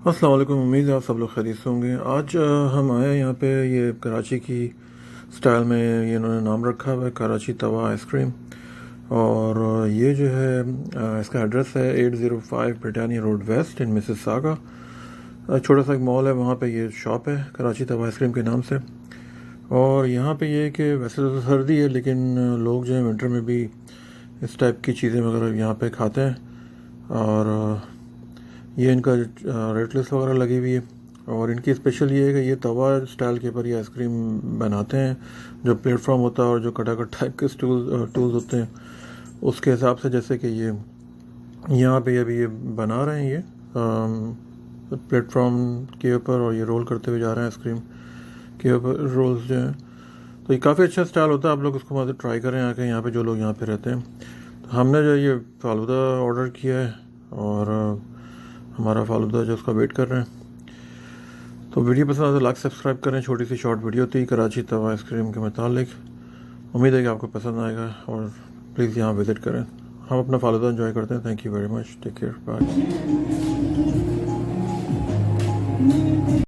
अस्सलाम वालेकुम। उम्मीद है आप सब लोग खैरियत से होंगे। आज हम आए हैं यहाँ पे, ये कराची की स्टाइल में ये इन्होंने नाम रखा हुआ है कराची तवा आइसक्रीम। और ये जो है इसका एड्रेस है 805 ब्रिटानिया रोड वेस्ट इन मिसिसागा। छोटा सा एक मॉल है, वहाँ पे ये शॉप है कराची तवा आइसक्रीम के नाम से। और यहाँ पे ये है कि वैसे तो सर्दी है, लेकिन लोग जो है विंटर में भी इस टाइप की चीज़ें वगैरह यहाँ पे खाते हैं। और ये इनका रेट लिस्ट वगैरह लगी हुई है। और इनकी स्पेशल ये है कि ये तवा स्टाइल के ऊपर ये आइसक्रीम बनाते हैं। जो प्लेटफॉर्म होता है और जो कटाकट टाइप के टूल्स होते हैं उसके हिसाब से, जैसे कि ये यहाँ पे अभी ये बना रहे हैं ये प्लेटफॉर्म के ऊपर, और ये रोल करते हुए जा रहे हैं आइसक्रीम के ऊपर रोल्स जो हैं। तो ये काफ़ी अच्छा स्टाइल होता है, आप लोग इसको मतलब ट्राई करें आके यहाँ पे, जो लोग यहाँ पे रहते हैं। तो हमने जो ये फालूदा ऑर्डर किया है और हमारा फालूदा जो उसका वेट कर रहे हैं। तो वीडियो पसंद आए तो लाइक सब्सक्राइब करें। छोटी सी शॉर्ट वीडियो थी कराची तवा आइसक्रीम के मुतालिक। उम्मीद है कि आपको पसंद आएगा और प्लीज़ यहाँ विज़िट करें। हम अपना फालूदा एंजॉय करते हैं। Thank you very much. Take care, bye.